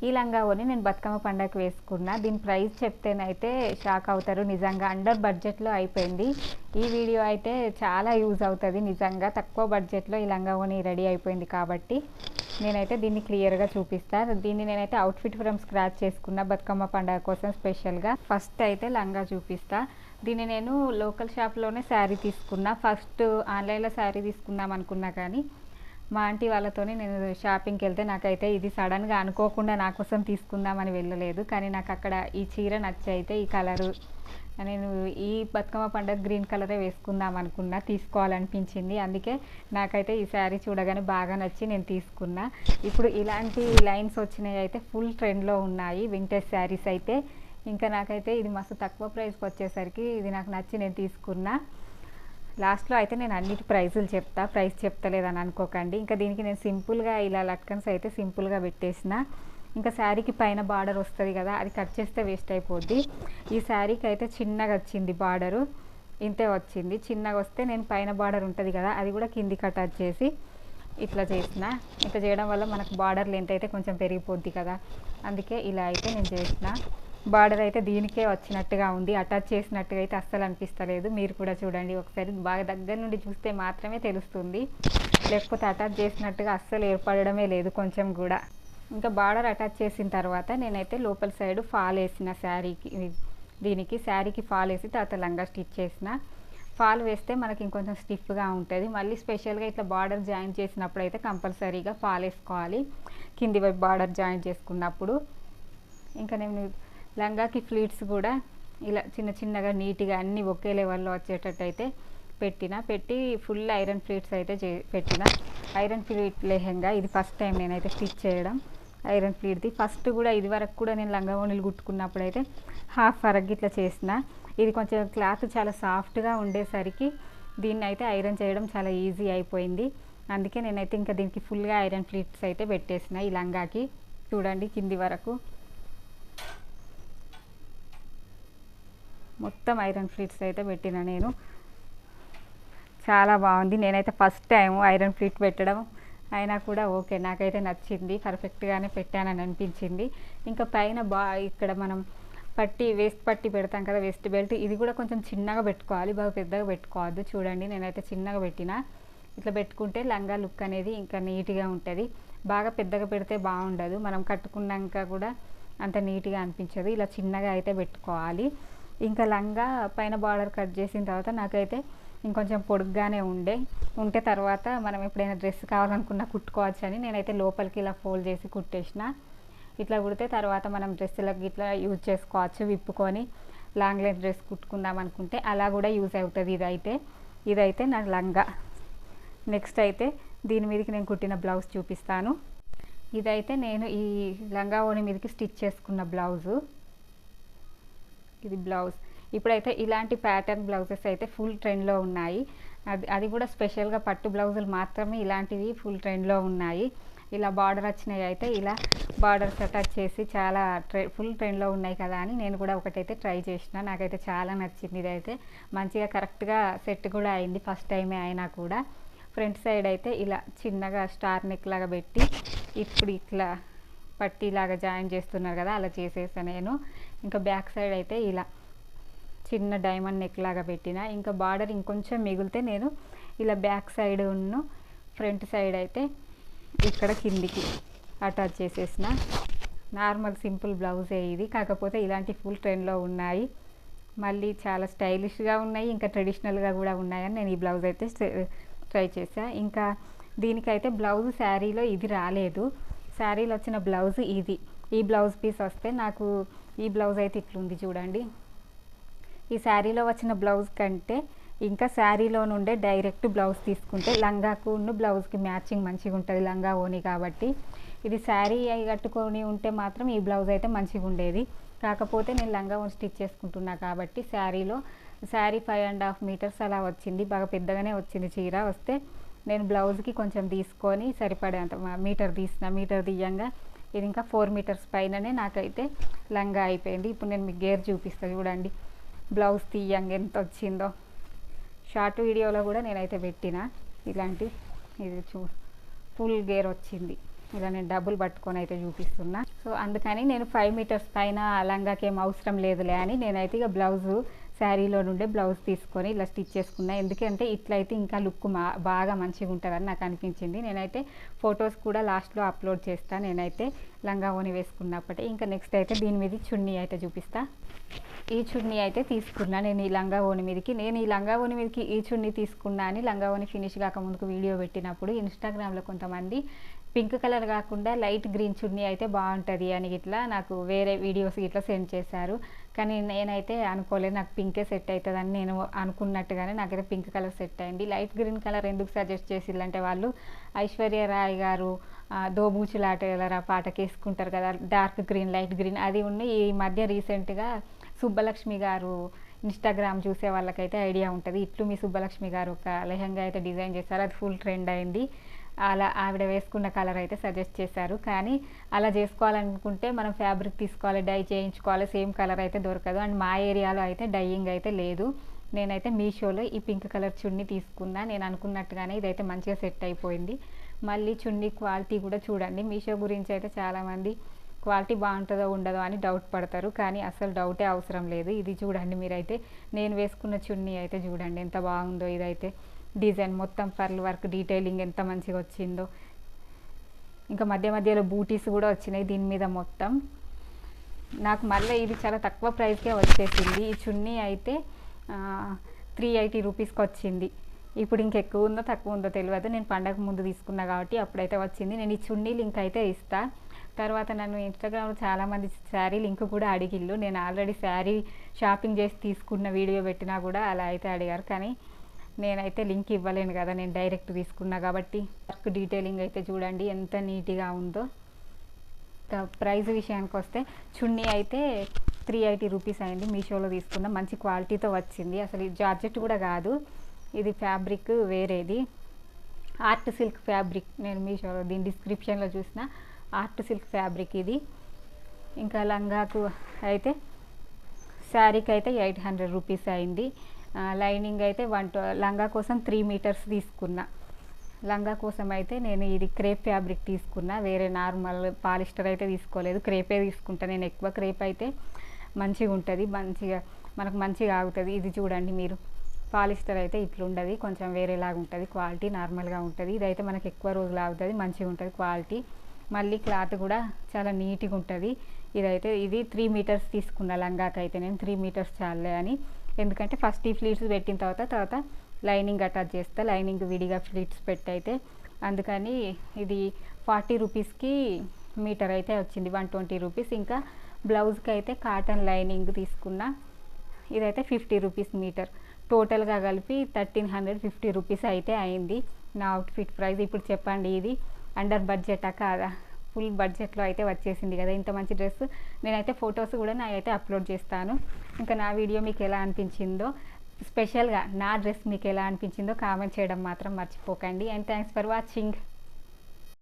ఈ లంగా ఓని నేను బతుకమ్మ పండగకి వేసుకున్నా. దీని ప్రైస్ చెప్తేనైతే షాక్ అవుతారు. నిజంగా అండర్ బడ్జెట్లో అయిపోయింది. ఈ వీడియో అయితే చాలా యూజ్ అవుతుంది. నిజంగా తక్కువ బడ్జెట్లో ఈ లంగా ఓని రెడీ అయిపోయింది కాబట్టి నేనైతే దీన్ని క్లియర్గా చూపిస్తాను. దీన్ని నేనైతే అవుట్ఫిట్ ఫ్రమ్ స్క్రాచ్ చేసుకున్న బతుకమ్మ పండగ కోసం స్పెషల్గా. ఫస్ట్ అయితే లంగా చూపిస్తా. దీన్ని నేను లోకల్ షాప్లోనే శారీ తీసుకున్నా. ఫస్ట్ ఆన్లైన్లో శారీ తీసుకుందాం అనుకున్నా కానీ మా ఆంటీ వాళ్ళతోనే నేను షాపింగ్కి వెళ్తే నాకైతే ఇది సడన్గా అనుకోకుండా నా కోసం తీసుకుందామని వెళ్ళలేదు. కానీ నాకు అక్కడ ఈ చీర నచ్చి అయితే ఈ కలరు నేను ఈ బతుకమ్మ పండుగ గ్రీన్ కలరే వేసుకుందాం అనుకున్నా, తీసుకోవాలనిపించింది. అందుకే నాకైతే ఈ శారీ చూడగానే బాగా నచ్చి నేను తీసుకున్నా. ఇప్పుడు ఇలాంటి లైన్స్ వచ్చినాయి అయితే ఫుల్ ట్రెండ్లో ఉన్నాయి వింటేజ్ శారీస్ అయితే. ఇంకా నాకైతే ఇది మస్తు తక్కువ ప్రైస్కి వచ్చేసరికి ఇది నాకు నచ్చి నేను తీసుకున్నా. లాస్ట్లో అయితే నేను అన్నిటి ప్రైజులు చెప్తా, ప్రైస్ చెప్తలేదని అనుకోకండి. ఇంకా దీనికి నేను సింపుల్గా ఇలా లట్కన్స్ అయితే సింపుల్గా పెట్టేసిన. ఇంకా శారీకి పైన బార్డర్ వస్తుంది కదా, అది కట్ చేస్తే వేస్ట్ అయిపోద్ది. ఈ శారీకి అయితే చిన్నగా వచ్చింది బార్డరు, ఇంతే వచ్చింది. చిన్నగా వస్తే నేను పైన బార్డర్ ఉంటుంది కదా అది కూడా కిందికి అటాచ్ చేసి ఇట్లా చేసిన. ఇట్లా చేయడం వల్ల మనకు బార్డర్ లెంత్ అయితే కొంచెం పెరిగిపోద్ది కదా, అందుకే ఇలా అయితే నేను చేసిన. బార్డర్ అయితే దీనికే వచ్చినట్టుగా ఉంది, అటాచ్ చేసినట్టుగా అయితే అస్సలు అనిపిస్తలేదు. మీరు కూడా చూడండి ఒకసారి, బాగా దగ్గర నుండి చూస్తే మాత్రమే తెలుస్తుంది, లేకపోతే అటాచ్ చేసినట్టుగా అస్సలు ఏర్పడడమే లేదు కొంచెం కూడా. ఇంకా బార్డర్ అటాచ్ చేసిన తర్వాత నేనైతే లోపల సైడ్ ఫాల్ వేసిన శారీకి, దీనికి శారీకి ఫాల్ వేసి తర్వాత లంగా స్టిచ్ చేసిన. ఫాల్ వేస్తే మనకి ఇంకొంచెం స్టిఫ్గా ఉంటుంది. మళ్ళీ స్పెషల్గా ఇట్లా బార్డర్ జాయిన్ చేసినప్పుడు అయితే కంపల్సరీగా ఫాల్ వేసుకోవాలి, కింది వైపు బార్డర్ జాయిన్ చేసుకున్నప్పుడు. ఇంకా నేను లంగాకి ఫ్లీట్స్ కూడా ఇలా చిన్న చిన్నగా నీట్గా అన్నీ ఒకే లెవెల్లో వచ్చేటట్టు అయితే పెట్టి ఫుల్ ఐరన్ ఫ్లీట్స్ అయితే పెట్టిన. ఐరన్ ఫ్లీట్ లెహెంగా ఇది ఫస్ట్ టైం నేనైతే స్టిచ్ చేయడం ఐరన్ ఫ్లీట్ది. ఫస్ట్ కూడా ఇది వరకు కూడా నేను లంగా ఓణీలు కుట్టుకున్నప్పుడు అయితే హాఫ్ వరకు ఇట్లా చేసిన. ఇది కొంచెం క్లాత్ చాలా సాఫ్ట్గా ఉండేసరికి దీన్ని అయితే ఐరన్ చేయడం చాలా ఈజీ అయిపోయింది. అందుకే నేనైతే ఇంకా దీనికి ఫుల్గా ఐరన్ ఫ్లీట్స్ అయితే పెట్టేసిన. ఈ లంగాకి చూడండి కింది వరకు మొత్తం ఐరన్ ఫ్లీట్స్ అయితే పెట్టిన నేను. చాలా బాగుంది. నేనైతే ఫస్ట్ టైం ఐరన్ ఫ్లీట్ పెట్టడం అయినా కూడా ఓకే, నాకైతే నచ్చింది, పర్ఫెక్ట్గానే పెట్టానని అనిపించింది. ఇంకా పైన ఇక్కడ మనం వేస్ట్ పట్టి పెడతాం కదా, వేస్ట్ బెల్ట్, ఇది కూడా కొంచెం చిన్నగా పెట్టుకోవాలి, బాగా పెద్దగా పెట్టుకోవద్దు. చూడండి నేనైతే చిన్నగా పెట్టిన. ఇట్లా పెట్టుకుంటే లంగా లుక్ అనేది ఇంకా నీట్గా ఉంటుంది. బాగా పెద్దగా పెడితే బాగుండదు, మనం కట్టుకున్నాక కూడా అంత నీట్గా అనిపించదు. ఇలా చిన్నగా అయితే పెట్టుకోవాలి. ఇంకా లంగా పైన బార్డర్ కట్ చేసిన తర్వాత నాకైతే ఇంకొంచెం పొడుగ్గానే ఉంటే తర్వాత మనం ఎప్పుడైనా డ్రెస్ కావాలనుకున్నా కుట్టుకోవచ్చు అని నేనైతే లోపలికి ఇలా ఫోల్డ్ చేసి కుట్టేసిన. ఇట్లా కుడితే తర్వాత మనం డ్రెస్సులకు ఇట్లా యూజ్ చేసుకోవచ్చు, విప్పుకొని లాంగ్ లెంత్ డ్రెస్ కుట్టుకుందాం అనుకుంటే అలా కూడా యూజ్ అవుతుంది. ఇదైతే నా లంగా. నెక్స్ట్ అయితే దీని మీదకి నేను కుట్టిన బ్లౌజ్ చూపిస్తాను. ఇదైతే నేను ఈ లంగా ఓని మీదకి స్టిచ్ చేసుకున్న బ్లౌజు. ఇది బ్లౌజ్. ఇప్పుడైతే ఇలాంటి ప్యాటర్న్ బ్లౌజెస్ అయితే ఫుల్ ట్రెండ్లో ఉన్నాయి. అది కూడా స్పెషల్గా పట్టు బ్లౌజులు మాత్రమే ఇలాంటివి ఫుల్ ట్రెండ్లో ఉన్నాయి. ఇలా బార్డర్ వచ్చినాయి అయితే ఇలా బార్డర్స్ అటాచ్ చేసి చాలా ఫుల్ ట్రెండ్లో ఉన్నాయి కదా అని నేను కూడా ఒకటైతే ట్రై చేసిన. నాకైతే చాలా నచ్చింది. ఇదైతే మంచిగా కరెక్ట్గా సెట్ కూడా అయింది ఫస్ట్ టైమే అయినా కూడా. ఫ్రంట్ సైడ్ అయితే ఇలా చిన్నగా స్టార్ నెక్ లాగా పెట్టి ఇప్పుడు ఇట్లా పట్టీలాగా జాయిన్ చేస్తున్నారు కదా, అలా చేసేసాను నేను. ఇంకా బ్యాక్ సైడ్ అయితే ఇలా చిన్న డైమండ్ నెక్ లాగా పెట్టిన. ఇంకా బార్డర్ ఇంకొంచెం మిగిలితే నేను ఇలా బ్యాక్ సైడ్ ఫ్రంట్ సైడ్ అయితే ఇక్కడ కిందికి అటాచ్ చేసేసిన. నార్మల్ సింపుల్ బ్లౌజే ఇది, కాకపోతే ఇలాంటి ఫుల్ ట్రెండ్లో ఉన్నాయి, మళ్ళీ చాలా స్టైలిష్గా ఉన్నాయి, ఇంకా ట్రెడిషనల్గా కూడా ఉన్నాయని నేను ఈ బ్లౌజ్ అయితే ట్రై చేసా. ఇంకా దీనికైతే బ్లౌజ్ శారీలో ఇది రాలేదు, శారీలో వచ్చిన బ్లౌజ్ ఇది. ఈ బ్లౌజ్ పీస్ వస్తే నాకు ఈ బ్లౌజ్ అయితే ఇట్లుంది చూడండి. ఈ శారీలో వచ్చిన బ్లౌజ్ కంటే ఇంకా శారీలో నుండే డైరెక్ట్ బ్లౌజ్ తీసుకుంటే లంగాకు బ్లౌజ్కి మ్యాచింగ్ మంచిగా ఉంటుంది, లంగా ఓని కాబట్టి. ఇది శారీ కట్టుకొని ఉంటే మాత్రం ఈ బ్లౌజ్ అయితే మంచిగా ఉండేది. కాకపోతే నేను లంగా ఓని స్టిచ్ చేసుకుంటున్నా కాబట్టి శారీ 5.5 మీటర్స్ అలా వచ్చింది, బాగా పెద్దగానే వచ్చింది చీర. వస్తే నేను బ్లౌజ్కి కొంచెం తీసుకొని సరిపడేంత మీటర్ తీయంగా ఇది ఇంకా 4 మీటర్స్ పైననే నాకైతే లంగా అయిపోయింది. ఇప్పుడు నేను మీకు గేర్ చూపిస్తాను చూడండి, బ్లౌజ్ తీయంగా ఎంత వచ్చిందో. షార్ట్ వీడియోలో కూడా నేనైతే పెట్టిన ఇలాంటి, ఇది ఫుల్ గేర్ వచ్చింది. ఇలా నేను డబ్బులు పట్టుకొని అయితే చూపిస్తున్నా. సో అందుకని నేను 5 మీటర్స్ పైన లంగాకి ఏం అవసరం లేదులే అని నేనైతే ఇక బ్లౌజు శారీలో నుండే బ్లౌజ్ తీసుకొని ఇలా స్టిచ్ చేసుకున్నా. ఎందుకంటే ఇట్లయితే ఇంకా లుక్ బాగా మంచిగా ఉంటుందని నాకు అనిపించింది. నేనైతే ఫొటోస్ కూడా లాస్ట్లో అప్లోడ్ చేస్తాను నేనైతే లంగా ఓని వేసుకున్నప్పటి. ఇంకా నెక్స్ట్ అయితే దీని మీద చున్నీ అయితే చూపిస్తా. ఈ చున్నీ అయితే తీసుకున్నా నేను ఈ లంగా ఓని మీదకి. నేను ఈ లంగా ఓని మీదకి ఈ చున్నీ తీసుకున్నా అని లంగా ఓని ఫినిష్ కాకముందుకు వీడియో పెట్టినప్పుడు ఇన్స్టాగ్రామ్లో కొంతమంది పింక్ కలర్ కాకుండా లైట్ గ్రీన్ చున్నీ అయితే బాగుంటుంది అని ఇట్లా నాకు వేరే వీడియోస్ ఇట్లా సెండ్ చేశారు. కానీ నేనైతే అనుకోలేదు నాకు పింకే సెట్ అవుతుందని. నేను అనుకున్నట్టుగానే నాకైతే పింక్ కలర్ సెట్ అయింది. లైట్ గ్రీన్ కలర్ ఎందుకు సజెస్ట్ చేసిల్లంటే వాళ్ళు ఐశ్వర్య రాయ్ గారు దోబూచులాటలరా పాటకి వేసుకుంటారు కదా డార్క్ గ్రీన్ లైట్ గ్రీన్, అది ఉన్న ఈ మధ్య రీసెంట్గా సుబ్బలక్ష్మి గారు ఇన్స్టాగ్రామ్ చూసే వాళ్ళకైతే ఐడియా ఉంటుంది. ఇట్లు మీ సుబ్బలక్ష్మి గారు ఒక లెహంగా అయితే డిజైన్ చేశారు, అది ఫుల్ ట్రెండ్ అయింది. అలా ఆవిడ వేసుకున్న కలర్ అయితే సజెస్ట్ చేశారు. కానీ అలా చేసుకోవాలనుకుంటే మనం ఫ్యాబ్రిక్ తీసుకోవాలి, డై చేయించుకోవాలి, సేమ్ కలర్ అయితే దొరకదు. అండ్ మా ఏరియాలో అయితే డైయింగ్ అయితే లేదు. నేనైతే మీషోలో ఈ పింక్ కలర్ చున్నీ తీసుకున్నా. నేను అనుకున్నట్టుగానే ఇదైతే మంచిగా సెట్ అయిపోయింది. మళ్ళీ చున్నీ క్వాలిటీ కూడా చూడండి. మీషో గురించి అయితే చాలామంది క్వాలిటీ బాగుంటుందో ఉండదో అని డౌట్ పడతారు, కానీ అసలు డౌటే అవసరం లేదు. ఇది చూడండి మీరైతే, నేను వేసుకున్న చున్నీ అయితే చూడండి ఎంత బాగుందో. ఇదైతే డిజైన్ మొత్తం పర్ల్ వర్క్ డీటెయిలింగ్ ఎంత మంచిగా వచ్చిందో. ఇంకా మధ్య మధ్యలో బూటీస్ కూడా వచ్చినాయి దీని మీద మొత్తం. నాకు మళ్ళీ ఇది చాలా తక్కువ ప్రైస్కే వచ్చేసింది. ఈ చున్నీ అయితే 380 రూపీస్కి వచ్చింది. ఇప్పుడు ఇంకెక్కువ ఉందో తక్కువ ఉందో తెలియదు. నేను పండగ ముందు తీసుకున్నా కాబట్టి అప్పుడైతే వచ్చింది. నేను ఈ చున్నీ లింక్ అయితే ఇస్తా. తర్వాత నన్ను ఇన్స్టాగ్రామ్లో చాలామంది శారీ లింక్ కూడా అడిగిళ్ళు. నేను ఆల్రెడీ శారీ షాపింగ్ చేసి తీసుకున్న వీడియో పెట్టినా కూడా అలా అయితే అడిగారు, కానీ నేనైతే లింక్ ఇవ్వలేను కదా, నేను డైరెక్ట్ తీసుకున్నా కాబట్టి. వర్క్ డీటెయిలింగ్ అయితే చూడండి ఎంత నీట్గా ఉందో. ప్రైస్ విషయానికి వస్తే చున్నీ అయితే 380 రూపీస్ అయింది. మీషోలో తీసుకున్న మంచి క్వాలిటీతో వచ్చింది. అసలు ఈ జార్జెట్ కూడా కాదు, ఇది ఫ్యాబ్రిక్ వేరేది, ఆర్ట్ సిల్క్ ఫ్యాబ్రిక్. నేను మీషోలో దీని డిస్క్రిప్షన్లో చూసిన ఆర్ట్ సిల్క్ ఫ్యాబ్రిక్ ఇది. ఇంకా లంగాకు అయితే శారీకి అయితే 800 రూపీస్ అయింది. లైనింగ్ అయితే లంగా కోసం 3 మీటర్స్ తీసుకున్నా. లంగా కోసం అయితే నేను ఇది క్రేప్ ఫ్యాబ్రిక్ తీసుకున్నా, వేరే నార్మల్ పాలిస్టర్ అయితే తీసుకోలేదు. క్రేపే తీసుకుంటా నేను ఎక్కువ. క్రేప్ అయితే మంచిగా ఉంటుంది, మంచిగా మనకు మంచిగా ఆగుతుంది. ఇది చూడండి మీరు, పాలిస్టర్ అయితే ఇట్లుండదు, కొంచెం వేరేలాగా ఉంటుంది క్వాలిటీ, నార్మల్గా ఉంటుంది. ఇదైతే మనకు ఎక్కువ రోజులు ఆగుతుంది, మంచిగా ఉంటుంది క్వాలిటీ. మళ్ళీ క్లాత్ కూడా చాలా నీట్గా ఉంటుంది. ఇది 3 మీటర్స్ తీసుకున్నా లంగాకైతే నేను. 3 మీటర్స్ చాలే అని, ఎందుకంటే ఫస్ట్ ఈ ఫ్లీట్స్ పెట్టిన తర్వాత లైనింగ్ అటాచ్ చేస్తా. లైనింగ్ విడిగా ఫ్లీట్స్ పెట్టయితే, అందుకని ఇది 40 రూపీస్కి మీటర్ అయితే వచ్చింది, 120 రూపీస్. ఇంకా బ్లౌజ్కి అయితే కాటన్ లైనింగ్ తీసుకున్నా, ఇదైతే 50 రూపీస్ మీటర్. టోటల్గా కలిపి 1350 రూపీస్ అయితే అయింది నా అవుట్ఫిట్ ప్రైస్. ఇప్పుడు చెప్పండి, ఇది అండర్ బడ్జెటా కాదా? ఫుల్ బడ్జెట్లో అయితే వచ్చేసింది కదా ఇంత మంచి డ్రెస్. నేనైతే ఫొటోస్ కూడా నాకైతే అప్లోడ్ చేస్తాను. ఇంకా నా వీడియో మీకు ఎలా అనిపించిందో, స్పెషల్గా నా డ్రెస్ మీకు ఎలా అనిపించిందో కామెంట్ చేయడం మాత్రం మర్చిపోకండి. And thanks for watching.